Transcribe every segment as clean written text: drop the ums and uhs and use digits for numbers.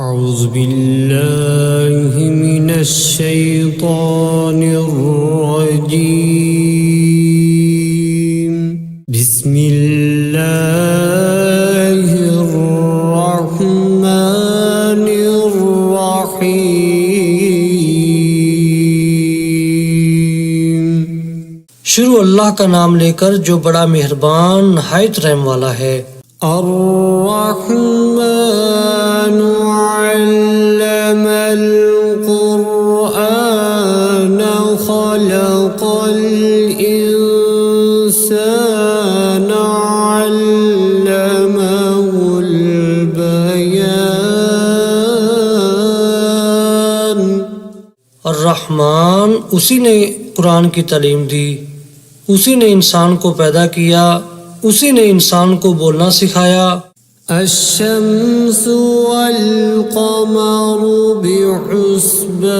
أعوذ बिल्लाहि मिनश शैतानिर रजीम बिस्मिल्लाहिर रहमानिर रहीम। शुरू अल्लाह का नाम लेकर जो बड़ा मेहरबान नहायत रहम वाला है। अर्रहमान अल्लमल कुरआन खलक़ल इंसान अल्लमहुल बयान। अर्रहमान उसी ने कुरान की तालीम दी, उसी ने इंसान को पैदा किया, उसी ने इंसान को बोलना सिखाया। अश्शम्सु वल क़मरु बिहुस्बानि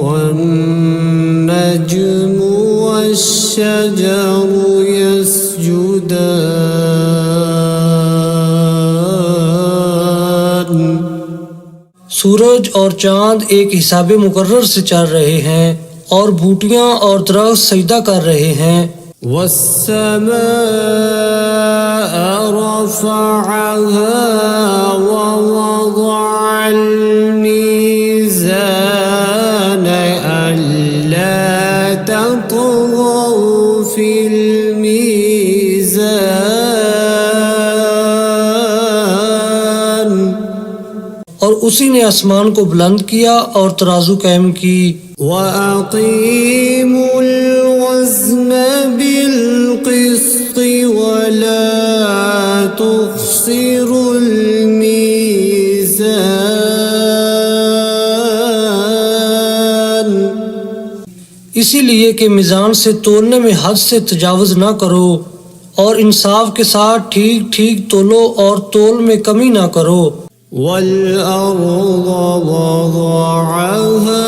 वन नज्मु वश्शजरु यस्जुदान। सूरज और चांद एक हिसाबे मुकर्रर से चल रहे हैं और बूटियां और दरख्त सजदा कर रहे हैं। वस्समाअ रफ़अहा ववضअल मीज़ान अल्ला तत्ग़ौ फ़िल मीज़ान। और उसी ने आसमान को बुलंद किया और तराजू कायम की। वअक़ीमुल वज़्न बिलक़िस्ति वला तुख़्सिरुल मीज़ान। इसीलिए कि मीज़ान से तोलने में हद से तजावुज़ न करो और इंसाफ के साथ ठीक ठीक तोलो और तोल में कमी न करो। वल-अर्ज़ वज़अहा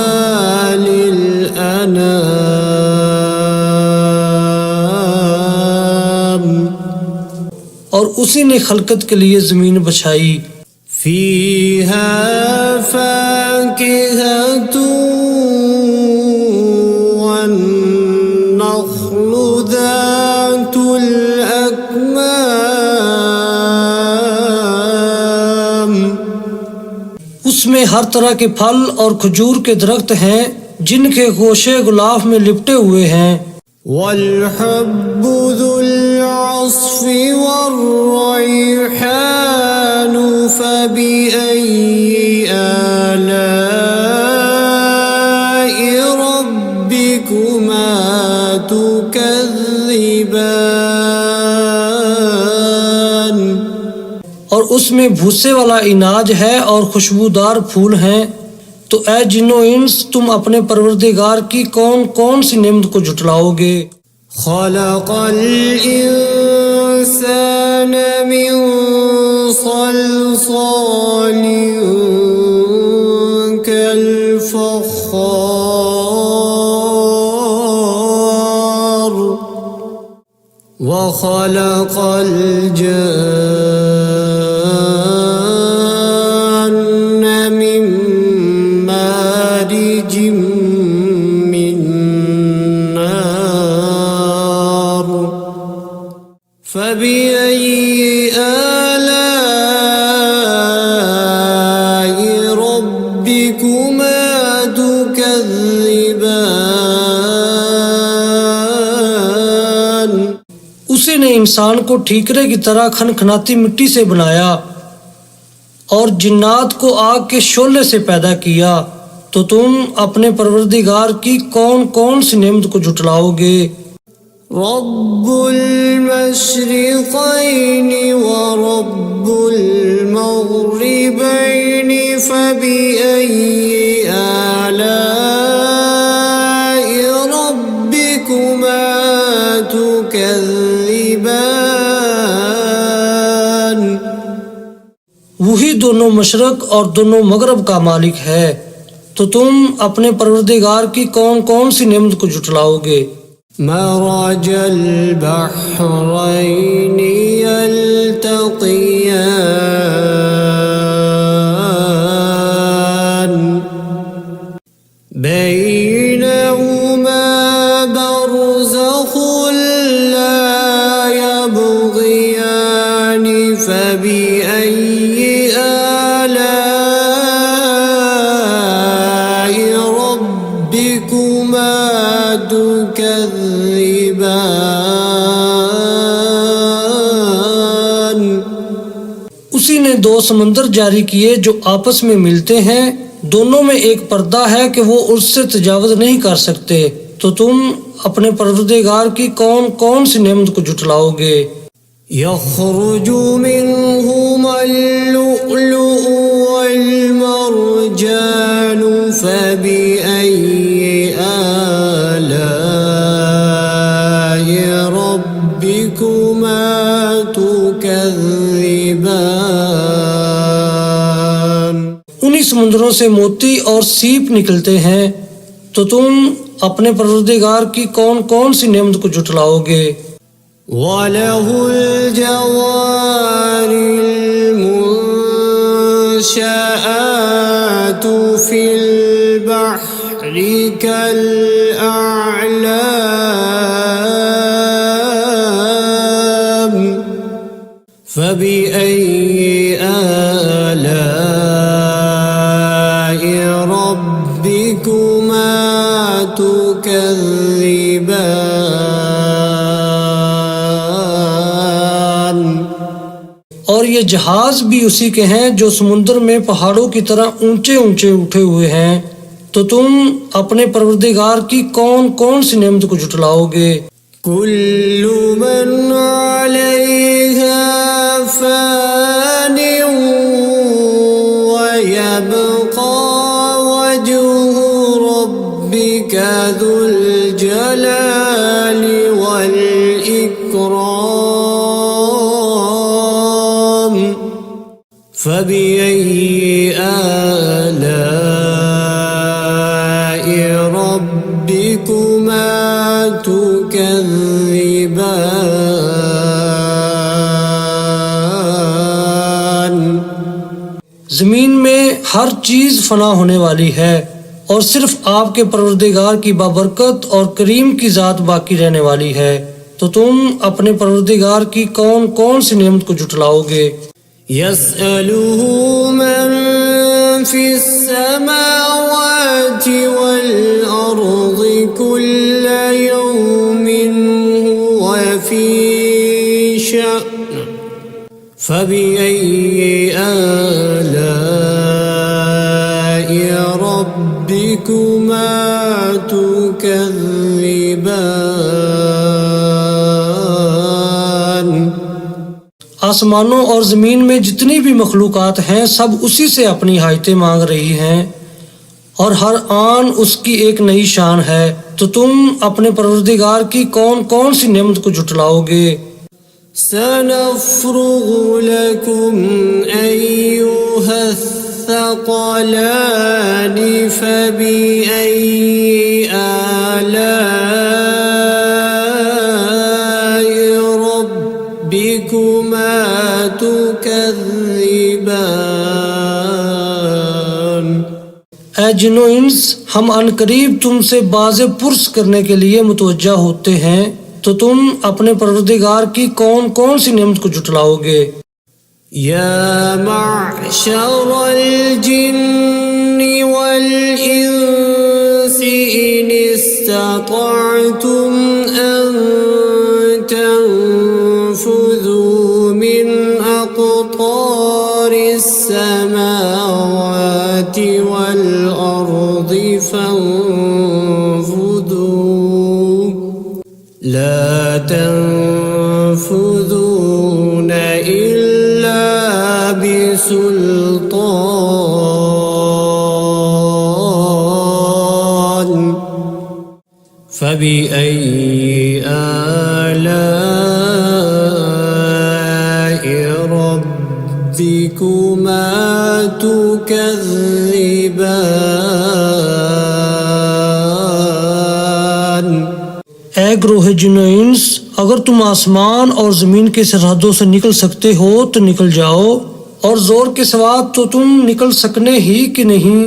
लिल-अनाम। और उसी ने खलकत के लिए ज़मीन बछाई। फ़ीहा फ़ाकिहतु वन्नख़्लु ज़ातुल अकमाम। उसमें हर तरह के फल और खजूर के दरख्त हैं जिनके गोशे गुलाफ में लिपटे हुए हैं। वल-हब्बु ज़ुल-अस्फ़ि वर्रैहानु फ़बिअय्यि आलाइ रब्बिकुमा तुकज़्ज़िबान। और उसमें भूसे वाला इनाज है और खुशबूदार फूल हैं। तो ऐ जिन्नो इंस, तुम अपने परवरदिगार की कौन कौन सी नेमत को झुटलाओगे। खलक़ल इंसान मिन सल्सालिन कल-फ़ख़्ख़ार व खलक़ल जन्न मिन मारिजिम मिन नार फ़बिअय्यि आलाइ रब्बिकुमा तुकज़्ज़िबान। उसी ने इंसान को ठीकरे की तरह खनखनाती मिट्टी से बनाया और जिन्नात को आग के शोले से पैदा किया। तो तुम अपने परवरदिगार की कौन कौन सी नेमत को झुटलाओगे। रब्बुल मशरिक़ैनि व रब्बुल मग़रिबैनि फ़बिअय्यि आलाइ रब्बिकुमा तुकज़्ज़िबान। वही दोनों मशरक और दोनों मगरब का मालिक है। तो तुम अपने परवरदिगार की कौन कौन सी नेमत को झुटलाओगे। मरजल बहरैनि। यल्तक़ियान آلاء ربكما تكذبان। उसी ने दो समंदर जारी किए जो आपस में मिलते हैं, दोनों में एक पर्दा है कि वो उससे तजावुज नहीं कर सकते, तो तुम अपने परवरदिगार की कौन कौन सी नेमत को झुटलाओगे। यख़रुजु मिन्हुमा अल-लुअलुअ वल-मरजानु फ़बिअय्यि आलाइ रब्बिकुमा तुकज़्ज़िबान। उन्हीं समुद्रों से मोती और सीप निकलते हैं, तो तुम अपने परवरदिगार की कौन कौन सी नेमत को झुटलाओगे। वलहुल जवारिल मुंशआतु फिल बहरि कल अअलाम फबिअय्यि आलाइ रब्बिकुमा तुकज़्ज़िबान। और ये जहाज भी उसी के हैं जो समुद्र में पहाड़ों की तरह ऊंचे ऊंचे उठे हुए हैं, तो तुम अपने परवरदिगार की कौन कौन सी नेमत को झुटलाओगे। कुल्लु मन अलैहा फ़ानिन व यबक़ा वजहु रब्बिका ज़ुल जलालि वल इकराम फ़बिअय्यि आलाइ रब्बिकुमा तुकज़्ज़िबान। जमीन में हर चीज फना होने वाली है और सिर्फ आपके परवरदिगार की बाबरकत और करीम की जात बाकी रहने वाली है, तो तुम अपने परवरदिगार की कौन कौन सी नेमत को झुटलाओगे। यसअलुहु मन फिस समावाति वल अर्ज़ि कुल्ल यौमिन हुव फी शअन फबिअय्यि आलाइ रब्बिकुमा तुकज़्ज़िबान। आसमानों और जमीन में जितनी भी मखलूकात हैं सब उसी से अपनी हाजतें मांग रही हैं और हर आन उसकी एक नई शान है, तो तुम अपने परवरदिगार की कौन कौन सी नेमत को झुटलाओगे। सनफ़्रुगु लकुम अय्युहस्सक़लानि फबिअय्यि आलाइ रब्बिकुमा तुकज़्ज़िबान। ऐ जिन्नो इंस, हम अनकरीब तुमसे बाज़े पुरस करने के लिए मुतवज्जा होते हैं, तो तुम अपने परवरदिगार की कौन कौन सी नेमत को झुटलाओगे। या मअशरल जिन्नि वल इंसि इन इस्ततअतुम अन तंफुज़ू मिन अक़तारिस समावाति वल अर्ज़ि फंफुज़ू ला तंफुज़ून इल्ला बिसुल्तान फबिअय्यि आलाइ रब्बिकुमा तुकज़्ज़िबान। ऐ ग्रोह जिन्नो इंस, अगर तुम आसमान और जमीन के सरहदों से निकल सकते हो तो निकल जाओ, और जोर के सिवा तो तुम निकल सकने ही कि नहीं,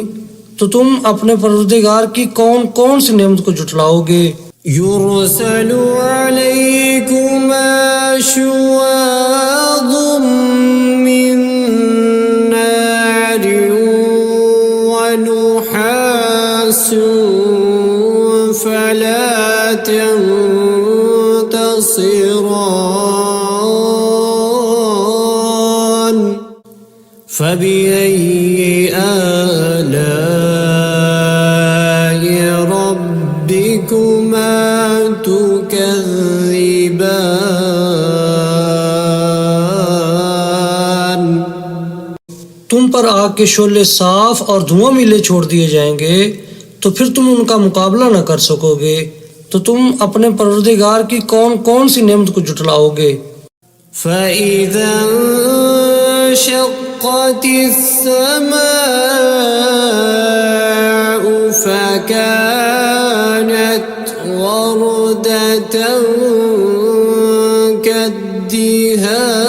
तो तुम अपने परवरदिगार की कौन कौन सी नेमत को झुटलाओगे। युरसलु अलैकुमा शुवाज़ुम मिन تنتصران فبأي آلاء ربكما تكذبان तुम पर आग के शोले साफ और धुआं मिले छोड़ दिए जाएंगे तो फिर तुम उनका मुकाबला न कर सकोगे, तो तुम अपने परवरदिगार की कौन कौन सी नेमत को जुटलाओगे। فإذا انشقت السماء فكانت وردة كالدهان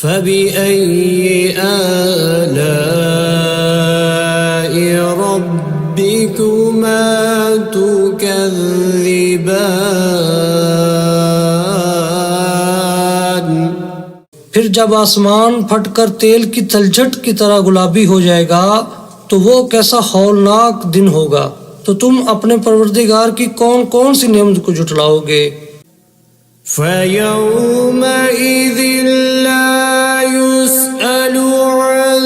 فبأي آلاء ربكما تكذبان फिर जब आसमान फटकर तेल की तलछट की तरह गुलाबी हो जाएगा तो वो कैसा हौलनाक दिन होगा, तो तुम अपने परवरदिगार की कौन कौन सी नेमत को जुटलाओगे। فيومئذ لا يسأل عن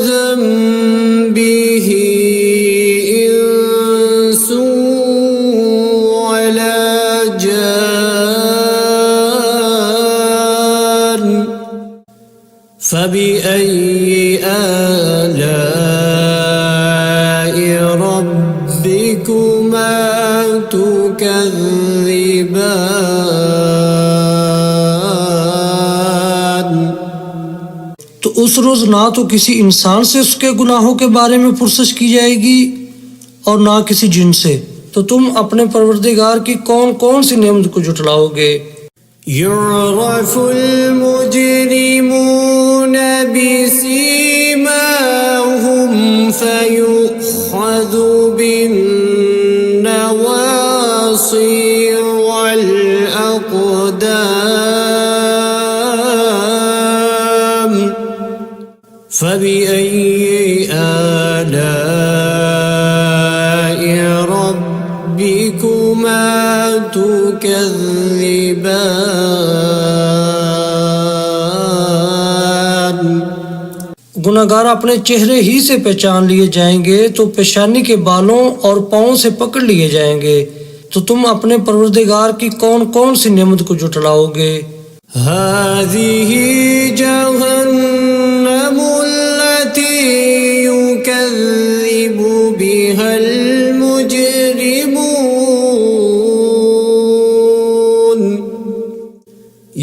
ذنبه إنس ولا جان فبأي آلاء ربكما تكذبان तो उस रोज ना तो किसी इंसान से उसके गुनाहों के बारे में पुरसश की जाएगी और ना किसी जिन से, तो तुम अपने परवरदिगार की कौन कौन सी नेमत को जुटलाओगे। يعرف المجرمون بسيماهم فيؤخذ بالنواصي والأقدام فبأي آلاء ربكما تكذبان गुनाहगार अपने चेहरे ही से पहचान लिए जाएंगे तो पेशानी के बालों और पाँव से पकड़ लिए जाएंगे, तो तुम अपने परवरदिगार की कौन कौन सी नेमत को जुटलाओगे। هذه جهنم التي يكذب بها المجرمون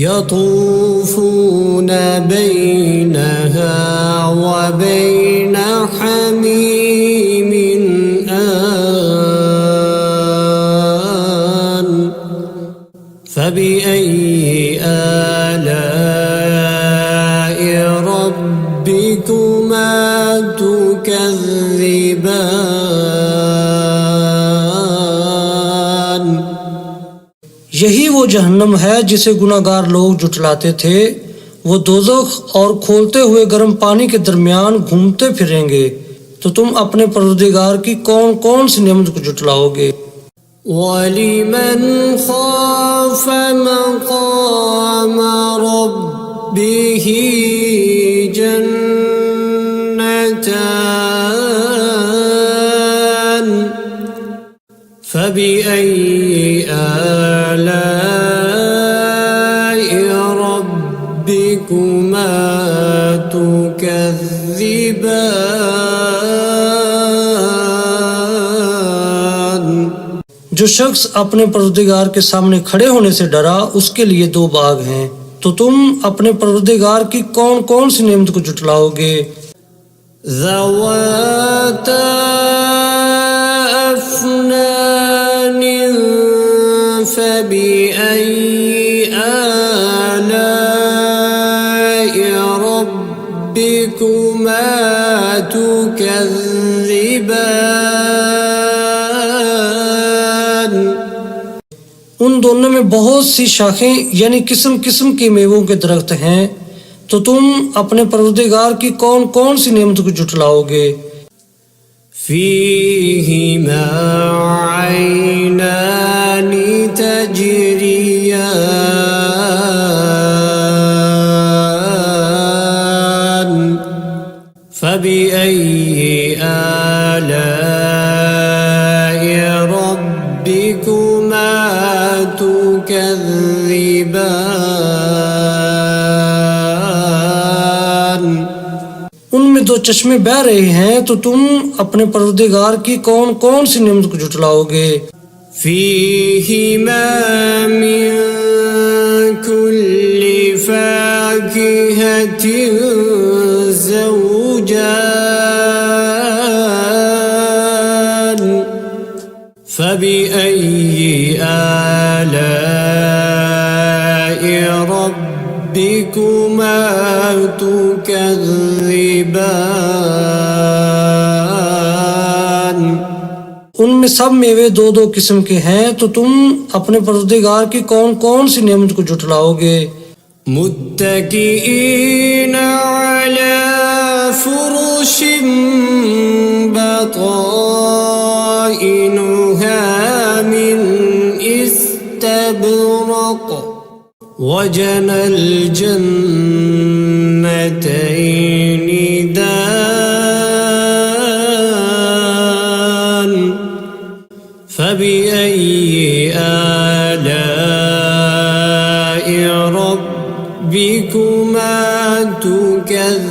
يطوفون بينها وبين حميم آن فبأي آلاء ربكما تكذبان यही वो जहन्नम है जिसे गुनाहगार लोग जुटलाते थे। वो दोज़ख और खोलते हुए गर्म पानी के दरमियान घूमते फिरेंगे, तो तुम अपने परवरदिगार की कौन कौन सी नेमत को जुटलाओगे। ولمن خاف مقام ربه جنتان فبأي آلاء ربكما تكذبان जो शख्स अपने परवरदिगार के सामने खड़े होने से डरा उसके लिए दो बाग हैं, तो तुम अपने परवरदिगार की कौन कौन सी नेमत को जुटलाओगे। ذواتا أفنان فبأي آلاء ربكما تكذبان उन दोनों में बहुत सी शाखें यानी किस्म किस्म के मेवों के दरख्त हैं, तो तुम अपने परवरदिगार की कौन कौन सी नेमत को जुटलाओगे। فيهما عينان تجريان فبأي آلاء ربكما تكذبان उनमें दो चश्मे बह रहे हैं, तो तुम अपने परवरदिगार की कौन कौन सी नेमत को झुटलाओगे। فيهما من كل فاكهة زوجان فبأي آلاء ربكما تكذبان उनमें सब मेवे दो दो किस्म के हैं, तो तुम अपने परवरदिगार की कौन कौन सी नेमत को झुटलाओगे। मुत्तकीईन अला फुरुश बताइनुहा मिन इस्तबरक वजनल जन्नतैनि दान فبأي آلاء ربكما تكذبان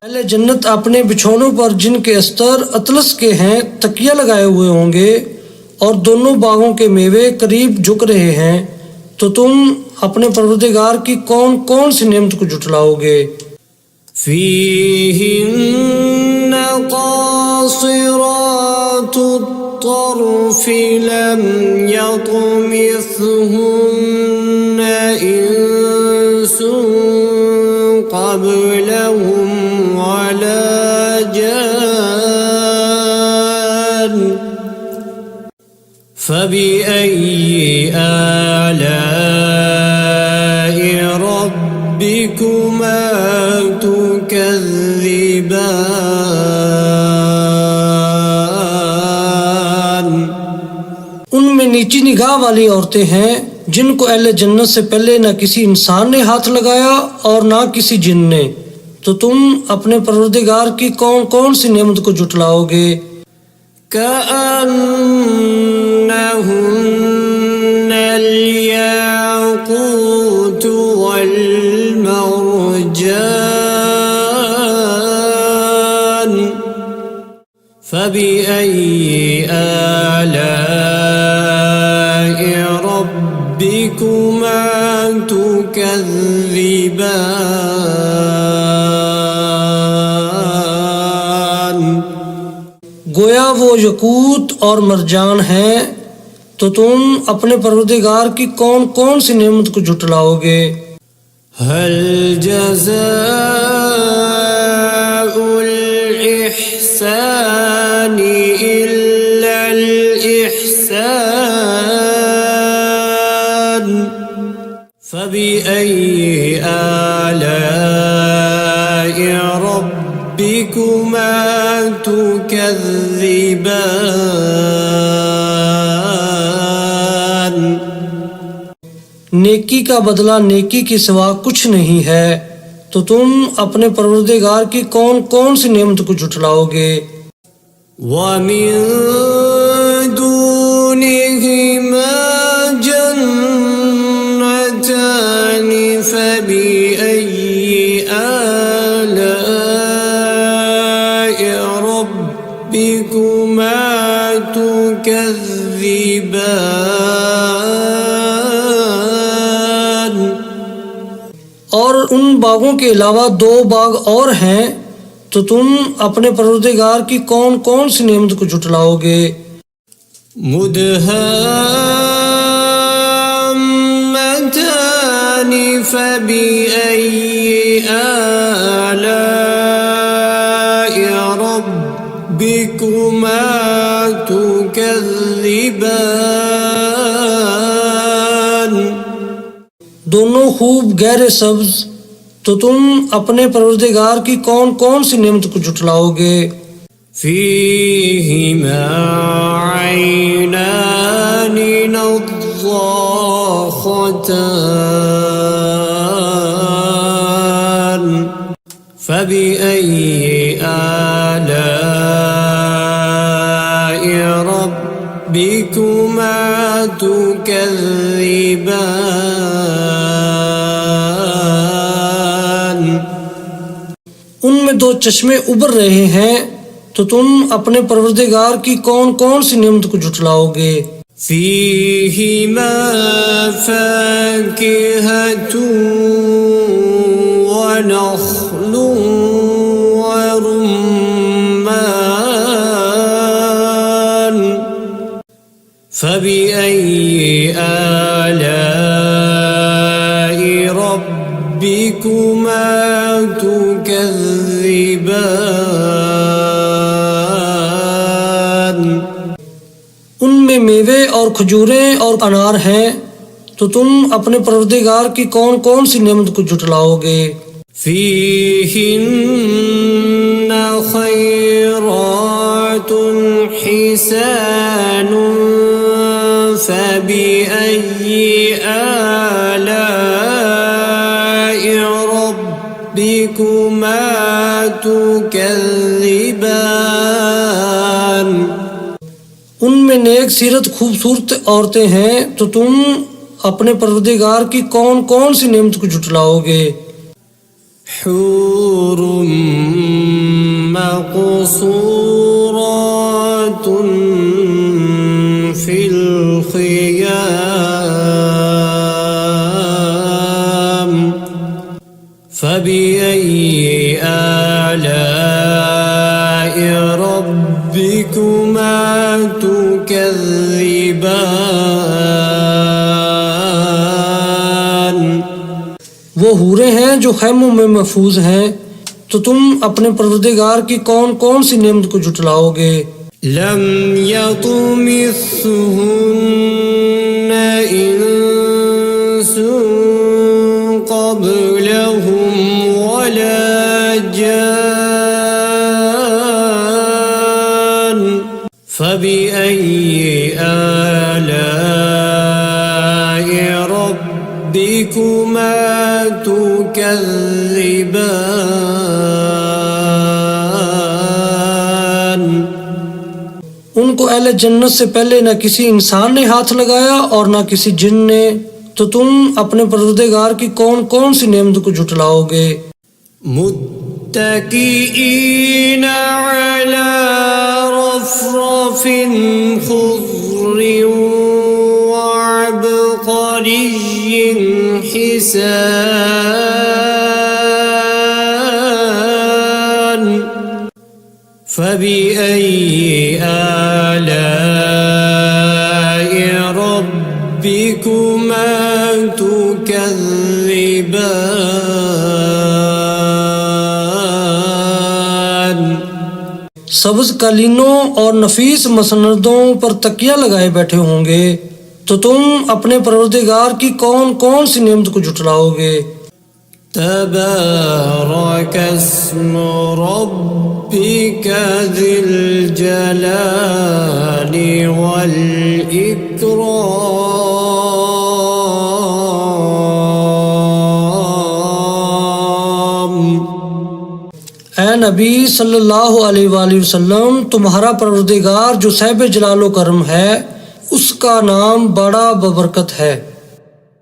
पहले जन्नत अपने बिछौनों पर जिनके अस्तर अतलस के हैं तकिया लगाए हुए होंगे और दोनों बागों के मेवे करीब झुक रहे हैं, तो तुम अपने परवरदिगार की कौन कौन सी नेमत को झुटलाओगे। فيهن قاصرات الطرف لم يطمثهن إنس قبلهم ولا جان فبأي آلاء ربكما تكذبان उनमें नीची निगाह वाली औरतें हैं जिनको अहले जन्नत से पहले न किसी इंसान ने हाथ लगाया और ना किसी जिन ने, तो तुम अपने परवरदिगार की कौन कौन सी नेमत को झुटलाओगे। كأنهن الياقوت والمرجان فبأي آلاء ربكما تكذبان गोया वो यकूत और मरजान हैं, तो तुम अपने परवरदिगार की कौन कौन सी नेमत को झुटलाओगे। هل جزاء الإحسان إلا الإحسان فبأي آلاء ربكما تكذبان नेकी का बदला नेकी के सिवा कुछ नहीं है, तो तुम अपने परवरदिगार की कौन कौन सी नेमत को झुटलाओगे। ومن دونهما جنتان فبأي آلاء ربكما تكذبان और उन बागों के अलावा दो बाग और हैं, तो तुम अपने परवरदिगार की कौन कौन सी नेमत को झुटलाओगे। मुदहाम्मतान فبأي آلاء ربكما تكذبان दोनों खूब गहरे सब्ज तो तुम अपने परवरदिगार की कौन कौन सी नेमत को जुटलाओगे। فيهما عينان نضاختان فبأي آلاء ربكما تكذبان। उनमें दो चश्मे उबर रहे हैं, तो तुम अपने परवरदिगार की कौन कौन सी नेमत को जुटलाओगे। فيهما فاكهة ونخل ورمان فبأي آلاء ربكما تكذبان। उनमें मेवे और खजूरें और अनार हैं, तो तुम अपने परवरदिगार की कौन कौन सी नेमत को जुटलाओगे। فيهن خيرات حسان فبأي آلاء ربكما تكذبان। उनमें नेक सीरत खूबसूरत औरतें हैं, तो तुम अपने परवरदिगार की कौन कौन सी नेमत को जुटलाओगे। حور مقصورات في الخيام فبأي آلاء ربكما تكذبان। वो हूरें हैं जो खैमों में महफूज हैं, तो तुम अपने परवरदिगार की कौन कौन सी नेमत को जुटलाओगे। لم يطمثهن إنس قبلهم ولا جان فبأي آلاء ربكما تكذبان। उनको अहले जन्नत से पहले न किसी इंसान ने हाथ लगाया और न किसी जिन ने, तो तुम अपने परवरदिगार की कौन कौन सी नेमत को जुटलाओगे। मुत्तकीईन अला रफ़रफ़िन ख़ुज़्र वअबक़रिय्यिन हिसान فبأي آلاء ربكما تكذبان। सब्ज कालीनों और नफीस मसनदों पर तकिया लगाए बैठे होंगे, तो तुम अपने परवरदिगार की कौन कौन सी नेमत को जुटलाओगे। تبارك اسم ربك ذي الجلال والإكرام। ऐ नबी सल्लल्लाहु अलैहि वसल्लम, तुम्हारा परवरदिगार जो साहिब जलालो करम है, उसका नाम बड़ा बबरकत है।